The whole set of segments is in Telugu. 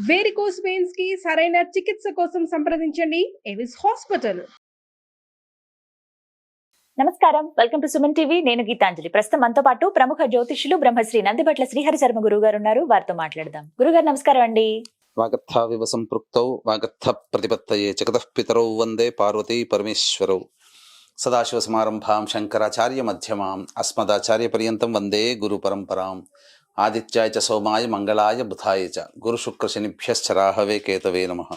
వేరికోస్ వెయిన్స్ కి సరైన చికిత్స కోసం సంప్రదించండి ఎవిస్ హాస్పిటల్. నమస్కారం, వెల్కమ్ టు సుమన్ టీవీ. నేను గీతాంజలి. ప్రస్తుతం మనతో పాటు ప్రముఖ జ్యోతిష్యులు బ్రహ్మశ్రీ నందిబట్ల శ్రీహరి శర్మ గురువు గారు ఉన్నారు. వారితో మాట్లాడదాం. గురుగారు నమస్కారం అండి. వాగర్థావివ సంపృక్తౌ వాగర్థ ప్రతిపత్తయే జగతః పితరౌ వందే పార్వతీ పరమేశ్వరౌ. సదాశివ సమారంభాం శంకరాచార్య మధ్యమాం అస్మదాచార్య పర్యంతం వందే గురు పరంపరాం. ఆదిత్యాయ చ సోమాయ మంగళాయ బుధాయ చ గురు శుక్ర శనిభ్యశ్చ రాహవే కేతవే నమః.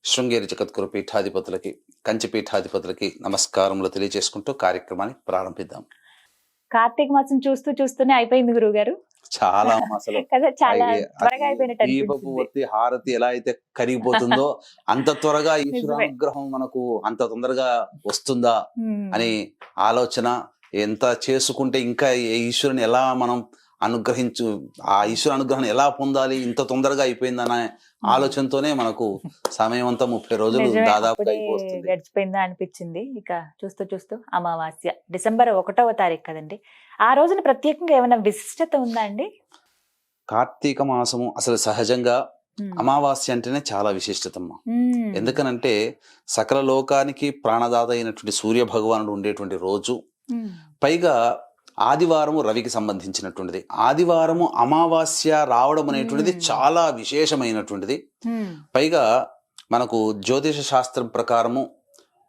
శృంగేరి జగద్గురు పీఠాధిపతులకి, కంచి పీఠాధిపతులకి నమస్కారములు తెలియజేసుకుంటూ కార్యక్రమాన్ని ప్రారంభిద్దాం. కార్తీక మాసం చూస్తూనే అయిపోయింది గురువు గారు. చాలా అసలు చాలా త్వరగా అయిపోయినట్టు దీపపు ఒత్తి హారతి ఎలా అయితే కరిగిపోతుందో అంత త్వరగా ఈశ్వరానుగ్రహం మనకు అంత తొందరగా వస్తుందా అని ఆలోచన. ఎంత చేసుకుంటే ఇంకా ఈశ్వరుని ఎలా మనం ఆ ఈశ్వర అనుగ్రహం ఎలా పొందాలి, ఇంత తొందరగా అయిపోయిందనే ఆలోచనతోనే మనకు సమయం అంతా 30 రోజులు దాదాపు గడిచిపోయిందా అనిపించింది. ఇక చూస్తూ అమావాస్య డిసెంబర్ 1వ తారీఖు కదండి. ఆ రోజున ప్రత్యేకంగా ఏమైనా విశిష్టత ఉందా అండి? కార్తీక మాసము అసలు సహజంగా అమావాస్య అంటేనే చాలా విశిష్టతమ్మా. ఎందుకనంటే సకల లోకానికి ప్రాణదాత అయినటువంటి సూర్య భగవానుడు ఉండేటువంటి రోజు, పైగా ఆదివారము రవికి సంబంధించినటువంటిది. ఆదివారము అమావాస్య రావడం అనేటువంటిది చాలా విశేషమైనటువంటిది. పైగా మనకు జ్యోతిష శాస్త్రం ప్రకారము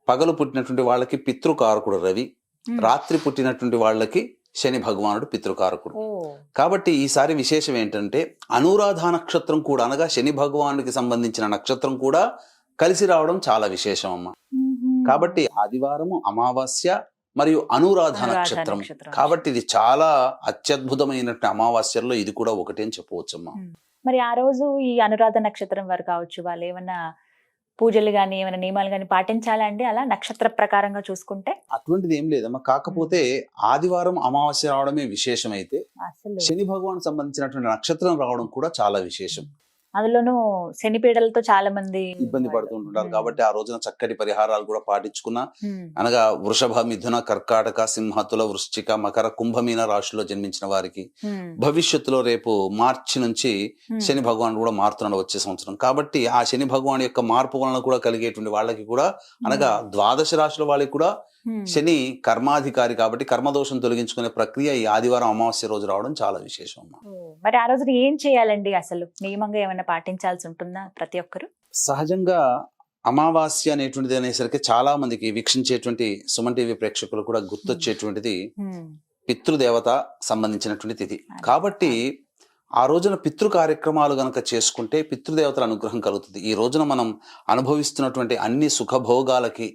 పగలు పుట్టినటువంటి వాళ్ళకి పితృకారకుడు రవి, రాత్రి పుట్టినటువంటి వాళ్ళకి శని భగవానుడు పితృకారకుడు. కాబట్టి ఈసారి విశేషం ఏంటంటే అనురాధ నక్షత్రం కూడా, అనగా శని భగవానుడికి సంబంధించిన నక్షత్రం కూడా కలిసి రావడం చాలా విశేషం అమ్మ. కాబట్టి ఆదివారము అమావాస్య మరియు అనురాధ నక్షత్రం, కాబట్టి ఇది చాలా అత్యద్భుతమైనటువంటి అమావాస్యల్లో ఇది కూడా ఒకటి అని చెప్పవచ్చమ్మా. మరి ఆ రోజు ఈ అనురాధ నక్షత్రం వారు కావచ్చు, వాళ్ళు ఏమైనా పూజలు గాని ఏమైనా నియమాలు గాని పాటించాలా అండి? అలా నక్షత్ర ప్రకారంగా చూసుకుంటే అటువంటిది ఏం లేదమ్మా. కాకపోతే ఆదివారం అమావాస్య రావడమే విశేషమైతే శని భగవాన్ సంబంధించినటువంటి నక్షత్రం రావడం కూడా చాలా విశేషం. అందులోనూ శని పీడలతో చాలా మంది ఇబ్బంది పడుతుంటారు. కాబట్టి ఆ రోజున చక్కటి పరిహారాలు కూడా పాటించుకున్నా, అనగా వృషభ, మిథున, కర్కాటక, సింహతుల, వృశ్చిక, మకర, కుంభమీన రాశిలో జన్మించిన వారికి భవిష్యత్తులో రేపు మార్చి నుంచి శని భగవాన్ కూడా మారుతున్నాడు వచ్చే సంవత్సరం. కాబట్టి ఆ శని భగవాన్ యొక్క మార్పు వలన కూడా కలిగేటువంటి వాళ్ళకి కూడా, అనగా ద్వాదశ రాశుల వాళ్ళకి కూడా శని కర్మాధికారి కాబట్టి కర్మదోషం తొలగించుకునే ప్రక్రియ ఈ ఆదివారం అమావాస్య రోజు రావడం చాలా విశేషం. మరి ఆ రోజు ఏం చేయాలండి? అసలు నియమంగా ఏమైనా పాటించాల్సి ఉంటుందా ప్రతి ఒక్కరు? సహజంగా అమావాస్య అనేటువంటిది అనేసరికి చాలా మందికి వీక్షించేటువంటి సుమన్ టీవీ ప్రేక్షకులు కూడా గుర్తొచ్చేటువంటిది పితృదేవత సంబంధించినటువంటి తిథి. కాబట్టి ఆ రోజున పితృ కార్యక్రమాలు గనక చేసుకుంటే పితృదేవతల అనుగ్రహం కలుగుతుంది. ఈ రోజున మనం అనుభవిస్తున్నటువంటి అన్ని సుఖభోగాలకి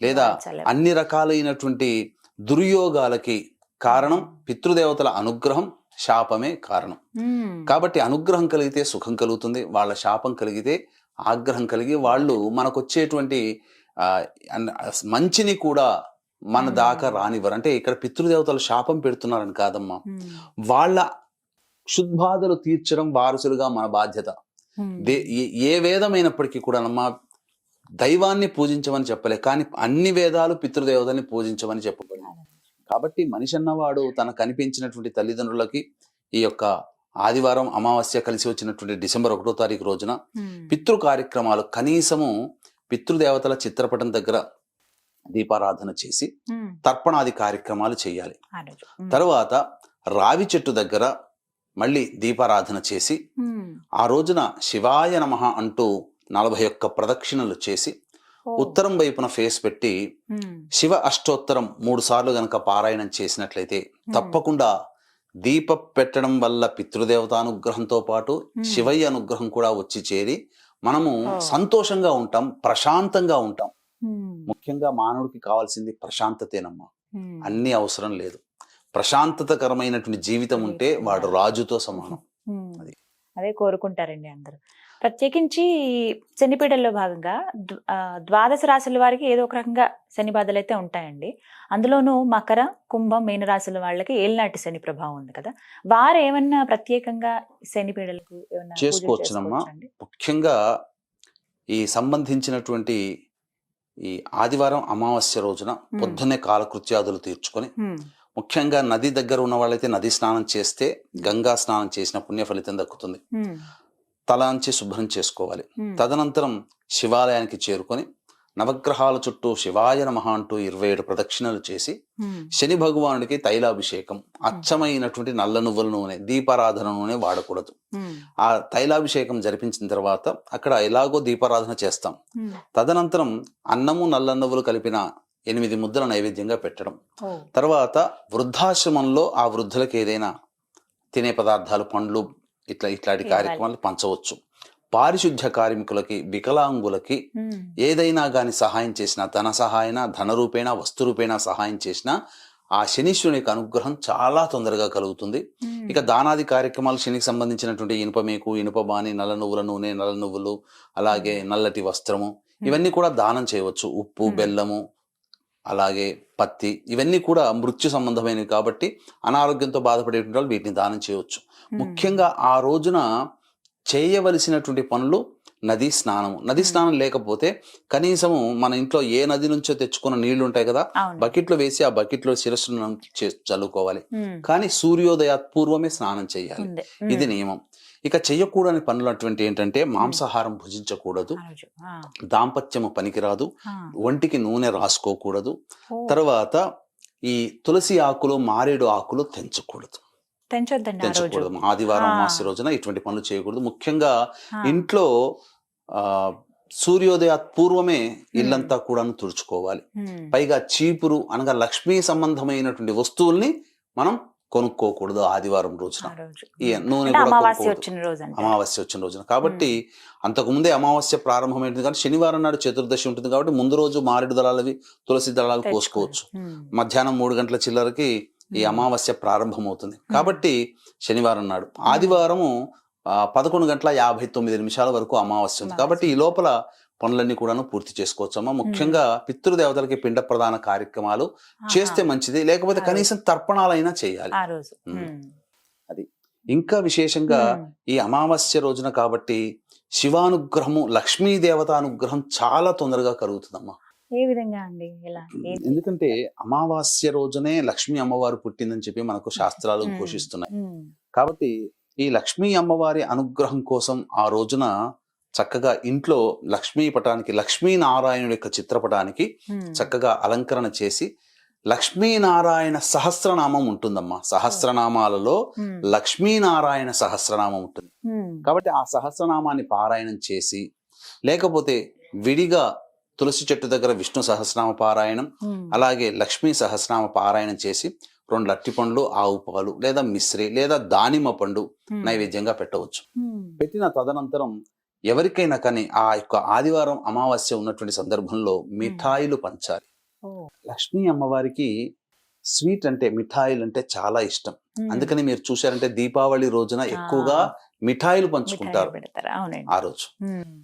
లేదా అన్ని రకాలైనటువంటి దుర్యోగాలకి కారణం పితృదేవతల అనుగ్రహం, శాపమే కారణం. కాబట్టి అనుగ్రహం కలిగితే సుఖం కలుగుతుంది, వాళ్ళ శాపం కలిగితే ఆగ్రహం కలిగి వాళ్ళు మనకు వచ్చేటువంటి మంచిని కూడా మన దాకా రానివ్వరు. అంటే ఇక్కడ పితృదేవతలు శాపం పెడుతున్నారని కాదమ్మా, వాళ్ళ క్షుద్బాధలు తీర్చడం వారసులుగా మన బాధ్యత. ఏ వేదమైనప్పటికీ కూడా అమ్మా దైవాన్ని పూజించమని చెప్పలే, కానీ అన్ని వేదాలు పితృదేవతల్ని పూజించమని చెప్పబడింది. కాబట్టి మనిషి అన్నవాడు తన కనిపించినటువంటి తల్లిదండ్రులకి ఈ యొక్క ఆదివారం అమావాస్య కలిసి వచ్చినటువంటి డిసెంబర్ 1వ తారీఖు రోజున పితృ కార్యక్రమాలు, కనీసము పితృదేవతల చిత్రపటం దగ్గర దీపారాధన చేసి తర్పణాది కార్యక్రమాలు చేయాలి. తర్వాత రావి చెట్టు దగ్గర మళ్ళీ దీపారాధన చేసి ఆ రోజున శివాయ నమః అంటూ 41 ప్రదక్షిణలు చేసి ఉత్తరం వైపున ఫేస్ పెట్టి శివ అష్టోత్తరం 3 సార్లు గనక పారాయణం చేసినట్లయితే తప్పకుండా దీప పెట్టడం వల్ల పితృదేవతానుగ్రహంతో పాటు శివయ్య అనుగ్రహం కూడా వచ్చి చేరి మనము సంతోషంగా ఉంటాం, ప్రశాంతంగా ఉంటాం. ముఖ్యంగా మానవుడికి కావాల్సింది ప్రశాంతతేనమ్మా, అన్ని అవసరం లేదు. ప్రశాంతతకరమైనటువంటి జీవితం ఉంటే వాడు రాజుతో సమానం. అదే కోరుకుంటారండి అందరూ. ప్రత్యేకించి శనిపీడల్లో భాగంగా ద్వాదశ రాశుల వారికి ఏదో ఒక రకంగా శని బాధలు అయితే ఉంటాయండి. అందులోనూ మకర, కుంభం, మీన రాశుల వాళ్ళకి ఏలినాటి శని ప్రభావం ఉంది కదా, వారు ఏమన్నా ప్రత్యేకంగా శనిపీడలకు ఏమన్నా చేసుకోవచ్చునమ్మా. ముఖ్యంగా ఈ సంబంధించినటువంటి ఈ ఆదివారం అమావాస్య రోజున పొద్దున్నే కాలకృత్యాదులు తీర్చుకొని, ముఖ్యంగా నది దగ్గర ఉన్న వాళ్ళైతే నది స్నానం చేస్తే గంగా స్నానం చేసిన పుణ్య ఫలితం దక్కుతుంది. తలాంచి శుభ్రం చేసుకోవాలి. తదనంతరం శివాలయానికి చేరుకొని నవగ్రహాల చుట్టూ శివాయ నమః అంటూ 27 ప్రదక్షిణలు చేసి శని భగవానుడికి తైలాభిషేకం, అచ్చమైనటువంటి నల్ల నువ్వుల నూనె, దీపారాధన నూనె వాడకూడదు. ఆ తైలాభిషేకం జరిపించిన తర్వాత అక్కడ ఎలాగో దీపారాధన చేస్తాం. తదనంతరం అన్నము నల్ల నువ్వులు కలిపిన 8 ముద్దల నైవేద్యంగా పెట్టడం. తర్వాత వృద్ధాశ్రమంలో ఆ వృద్ధులకు ఏదైనా తినే పదార్థాలు, పండ్లు ఇట్లాంటి కార్యక్రమాలు పంచవచ్చు. పారిశుద్ధ్య కార్మికులకి, వికలాంగులకి ఏదైనా గాని సహాయం చేసినా, ధన సహాయన, ధన రూపేణ, వస్తు రూపేణ సహాయం చేసినా ఆ శనీశ్వరుని యొక్క అనుగ్రహం చాలా తొందరగా కలుగుతుంది. ఇక దానాది కార్యక్రమాలు, శనికి సంబంధించినటువంటి ఇనుపమేకు, ఇనుపబాని, నల్ల నువ్వుల నూనె, నల్ల నువ్వులు, అలాగే నల్లటి వస్త్రము, ఇవన్నీ కూడా దానం చేయవచ్చు. ఉప్పు, బెల్లము, అలాగే పత్తి, ఇవన్నీ కూడా మృత్యు సంబంధమైనవి కాబట్టి అనారోగ్యంతో బాధపడేటువంటి వాళ్ళు వీటిని దానం చేయవచ్చు. ముఖ్యంగా ఆ రోజున చేయవలసినటువంటి పనులు నదీ స్నానము. నదీ స్నానం లేకపోతే కనీసము మన ఇంట్లో ఏ నది నుంచో తెచ్చుకున్న నీళ్లు ఉంటాయి కదా, బకెట్లో వేసి ఆ బకెట్లో శిరస్సును చల్లుకోవాలి. కానీ సూర్యోదయాత్ పూర్వమే స్నానం చేయాలి, ఇది నియమం. ఇక చెయ్యకూడని పనులు అటువంటి ఏంటంటే మాంసాహారం భుజించకూడదు, దాంపత్యము పనికిరాదు, ఒంటికి నూనె రాసుకోకూడదు, తర్వాత ఈ తులసి ఆకులు, మారేడు ఆకులు తెంచకూడదు. ఆదివారం అమావాస్య రోజున ఇటువంటి పనులు చేయకూడదు. ముఖ్యంగా ఇంట్లో సూర్యోదయాత్ పూర్వమే ఇల్లంతా కూడా తుడుచుకోవాలి. పైగా చీపురు అనగా లక్ష్మీ సంబంధమైనటువంటి వస్తువుల్ని మనం కొనుక్కోకూడదు ఆదివారం రోజున. ఈ నూనె కూడా అమావాస్య వచ్చిన రోజున. కాబట్టి అంతకుముందే అమావాస్య ప్రారంభమైంది కానీ శనివారం నాడు చతుర్దశి ఉంటుంది కాబట్టి ముందు రోజు మారేడు దళాలవి, తులసి దళాలు కోసుకోవచ్చు. మధ్యాహ్నం 3 గంటల చిల్లరకి ఈ అమావాస్య ప్రారంభమవుతుంది కాబట్టి శనివారం నాడు. ఆదివారము 11:59 వరకు అమావాస్య ఉంది కాబట్టి ఈ లోపల పనులన్నీ కూడాను పూర్తి చేసుకోవచ్చమ్మా. ముఖ్యంగా పితృదేవతలకి పిండ ప్రదాన కార్యక్రమాలు చేస్తే మంచిది, లేకపోతే కనీసం తర్పణాలైనా చేయాలి అది. ఇంకా విశేషంగా ఈ అమావాస్య రోజున కాబట్టి శివానుగ్రహము, లక్ష్మీదేవత అనుగ్రహం చాలా తొందరగా కలుగుతుందమ్మా. ఏ విధంగా అండి? ఎందుకంటే అమావాస్య రోజునే లక్ష్మీ అమ్మవారు పుట్టిందని చెప్పి మనకు శాస్త్రాలు ఘోషిస్తున్నాయి. కాబట్టి ఈ లక్ష్మీ అమ్మవారి అనుగ్రహం కోసం ఆ రోజున చక్కగా ఇంట్లో లక్ష్మీ పటానికి, లక్ష్మీనారాయణుడి యొక్క చిత్రపటానికి చక్కగా అలంకరణ చేసి లక్ష్మీనారాయణ సహస్రనామం ఉంటుందమ్మా. సహస్రనామాలలో లక్ష్మీనారాయణ సహస్రనామం ఉంటుంది కాబట్టి ఆ సహస్రనామాన్ని పారాయణం చేసి, లేకపోతే విడిగా తులసి చెట్టు దగ్గర విష్ణు సహస్రనామ పారాయణం, అలాగే లక్ష్మీ సహస్రనామ పారాయణం చేసి 2 అరటి పండ్లు, ఆవు పాలు లేదా మిశ్రి లేదా దానిమ్మ పండు నైవేద్యంగా పెట్టవచ్చు. పెట్టిన తదనంతరం ఎవరికైనా కానీ ఆ యొక్క ఆదివారం అమావాస్య ఉన్నటువంటి సందర్భంలో మిఠాయిలు పంచాలి. లక్ష్మీ అమ్మవారికి స్వీట్ అంటే, మిఠాయిలు అంటే చాలా ఇష్టం. అందుకని మీరు చూశారంటే దీపావళి రోజున ఎక్కువగా మిఠాయిలు పంచుకుంటారు ఆ రోజు.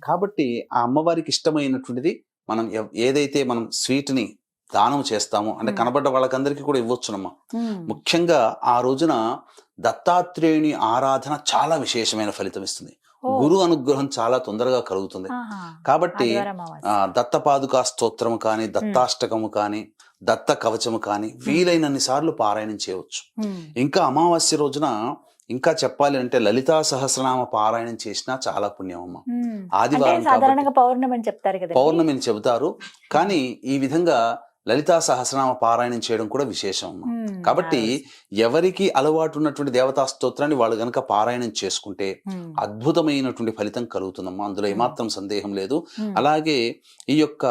కాబట్టి ఆ అమ్మవారికి ఇష్టమైనటువంటిది మనం ఏదైతే మనం స్వీట్ ని దానం చేస్తామో అంటే కనబడ్డ వాళ్ళకందరికీ కూడా ఇవ్వచ్చునమ్మా. ముఖ్యంగా ఆ రోజున దత్తాత్రేయుని ఆరాధన చాలా విశేషమైన ఫలితం ఇస్తుంది. గురు అనుగ్రహం చాలా తొందరగా కలుగుతుంది కాబట్టి దత్తపాదుకా స్తోత్రము కానీ, దత్తాష్టకము కానీ, దత్త కవచము కానీ వీలైనన్ని సార్లు పారాయణం చేయవచ్చు. ఇంకా అమావాస్య రోజున ఇంకా చెప్పాలి అంటే లలితా సహస్రనామ పారాయణం చేసినా చాలా పుణ్యం అమ్మ. ఆదివారం పౌర్ణమి అని చెబుతారు కానీ ఈ విధంగా లలితా సహస్రనామ పారాయణం చేయడం కూడా విశేషం అమ్మ. కాబట్టి ఎవరికి అలవాటు ఉన్నటువంటి దేవతా స్తోత్రాన్ని వాళ్ళు గనక పారాయణం చేసుకుంటే అద్భుతమైనటువంటి ఫలితం కలుగుతుందమ్మా, అందులో ఏమాత్రం సందేహం లేదు. అలాగే ఈ యొక్క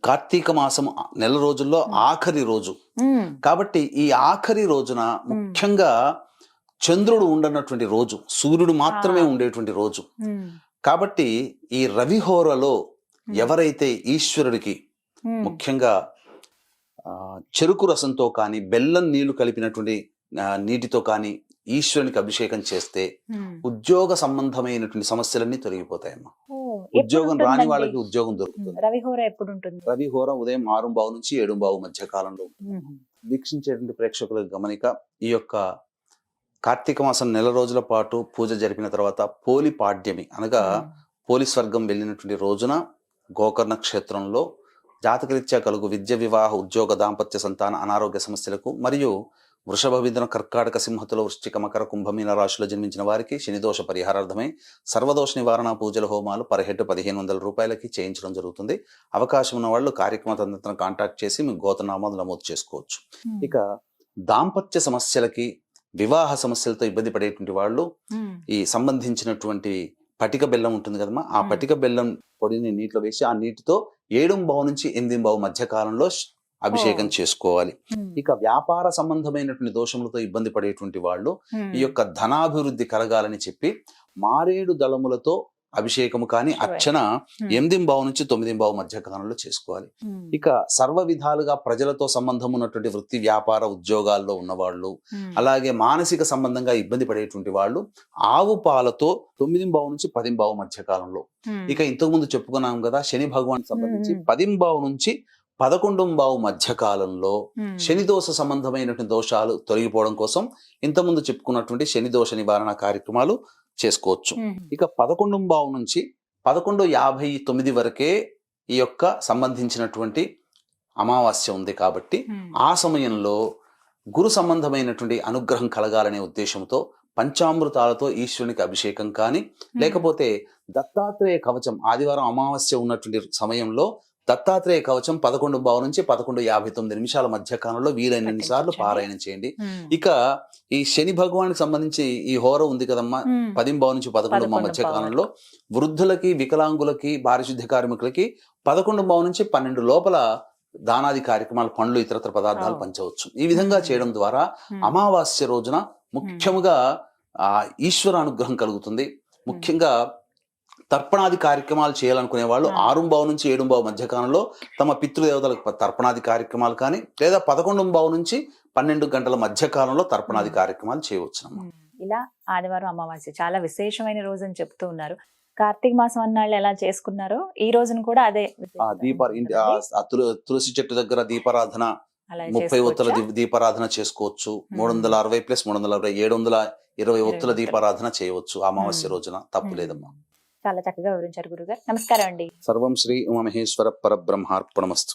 కార్తీక మాసం నెల రోజుల్లో ఆఖరి రోజు కాబట్టి ఈ ఆఖరి రోజున ముఖ్యంగా చంద్రుడు ఉండనటువంటి రోజు, సూర్యుడు మాత్రమే ఉండేటువంటి రోజు కాబట్టి ఈ రవిహోరలో ఎవరైతే ఈశ్వరుడికి ముఖ్యంగా చెరుకు రసంతో కానీ, బెల్లం నీళ్లు కలిపినటువంటి నీటితో కానీ ఈశ్వరునికి అభిషేకం చేస్తే ఉద్యోగ సంబంధమైనటువంటి సమస్యలన్నీ తొలగిపోతాయమ్మా. ఉద్యోగం రాని వాళ్ళకి ఉద్యోగం దొరుకుతుంది. రవిహోర ఎప్పుడు ఉంటుంది? రవిహోర ఉదయం 6:15 నుంచి 7:15 మధ్య కాలంలో. వీక్షించేటువంటి ప్రేక్షకులకు గమనిక, ఈ యొక్క కార్తీక మాసం నెల రోజుల పాటు పూజ జరిపిన తర్వాత పోలి పాడ్యమి అనగా పోలి స్వర్గం వెళ్ళినటువంటి రోజున గోకర్ణ క్షేత్రంలో జాతకరీత్యా కలుగు విద్య, వివాహ, ఉద్యోగ, దాంపత్య, సంతాన, అనారోగ్య సమస్యలకు మరియు వృషభ మిథున కర్కాటక సింహతుల వృశ్చిక మకర కుంభమీన రాశిలో జన్మించిన వారికి శనిదోష పరిహారార్థమై సర్వదోష నివారణ పూజల హోమాలు పర్ హెడ్ 1500 రూపాయలకి చేయించడం జరుగుతుంది. అవకాశం ఉన్న వాళ్ళు కార్యక్రమ తంత్రం కాంటాక్ట్ చేసి మీ గోతనామాలు నమోదు చేసుకోవచ్చు. ఇక దాంపత్య సమస్యలకి వివాహ సమస్యలతో ఇబ్బంది పడేటువంటి వాళ్ళు ఈ సంబంధించినటువంటి పటిక బెల్లం ఉంటుంది కదమ్మా, ఆ పటిక బెల్లం పొడిని నీటిలో వేసి ఆ నీటితో 7 నుంచి 8 మధ్య కాలంలో అభిషేకం చేసుకోవాలి. ఇక వ్యాపార సంబంధమైనటువంటి దోషములతో ఇబ్బంది పడేటువంటి వాళ్ళు ఈ యొక్క ధనాభివృద్ధి కలగాలని చెప్పి మారేడు దళములతో అభిషేకము కానీ అర్చన 8 నుంచి 9 మధ్య కాలంలో చేసుకోవాలి. ఇక సర్వ విధాలుగా ప్రజలతో సంబంధం ఉన్నటువంటి వృత్తి వ్యాపార ఉద్యోగాల్లో ఉన్నవాళ్ళు, అలాగే మానసిక సంబంధంగా ఇబ్బంది పడేటువంటి వాళ్ళు ఆవు పాలతో 9 నుంచి 10 మధ్య కాలంలో. ఇక ఇంతకు ముందు చెప్పుకున్నాం కదా శని భగవాన్ సంబంధించి 10 నుంచి 11 మధ్య కాలంలో శని దోష సంబంధమైనటువంటి దోషాలు తొలగిపోవడం కోసం ఇంతకుముందు చెప్పుకున్నటువంటి శని దోష నివారణ కార్యక్రమాలు చేసుకోవచ్చు. ఇక 11 నుంచి 11:59 వరకే ఈ యొక్క సంబంధించినటువంటి అమావాస్య ఉంది కాబట్టి ఆ సమయంలో గురు సంబంధమైనటువంటి అనుగ్రహం కలగాలనే ఉద్దేశంతో పంచామృతాలతో ఈశ్వరునికి అభిషేకం కానీ లేకపోతే దత్తాత్రేయ కవచం ఆదివారం అమావాస్య ఉన్నటువంటి సమయంలో దత్తాత్రేయ కవచం 11 నుంచి 11:59 మధ్య కాలంలో వీలైనన్ని సార్లు పారాయణం చేయండి. ఇక ఈ శని భగవానికి సంబంధించి ఈ హోర ఉంది కదమ్మా 10 నుంచి 11 మధ్య కాలంలో వృద్ధులకి వికలాంగులకి పారిశుద్ధ్య కార్మికులకి 11 నుంచి 12 లోపల దానాది కార్యక్రమాలు పండ్లు ఇతరత్ర పదార్థాలు పంచవచ్చు. ఈ విధంగా చేయడం ద్వారా అమావాస్య రోజున ముఖ్యముగా ఈశ్వర అనుగ్రహం కలుగుతుంది. ముఖ్యంగా తర్పణాది కార్యక్రమాలు చేయాలనుకునే వాళ్ళు 6 నుంచి 7 మధ్య కాలంలో తమ పితృదేవతలకు తర్పణాది కార్యక్రమాలు కానీ లేదా 11 నుంచి 12 గంటల మధ్య కాలంలో తర్పణాది కార్యక్రమాలు చేయవచ్చు. ఇలా ఆదివారం అమావాస్య చాలా విశేషమైన రోజు అని చెప్తూ ఉన్నారు. కార్తీక మాసం అన్నాళ్ళు ఎలా చేసుకున్నారో ఈ రోజును కూడా అదే తులసి చెట్టు దగ్గర దీపారాధన 30 ఒత్తుల దీపారాధన చేసుకోవచ్చు. 360 + 360 720 ఒత్తుల దీపారాధన చేయవచ్చు అమావాస్య రోజున, తప్పు లేదమ్మా. చాలా చక్కగా వివరించారు గురుగారు. నమస్కారం అండి. సర్వం శ్రీ ఉమామహేశ్వర పరబ్రహ్మార్పణమస్తు.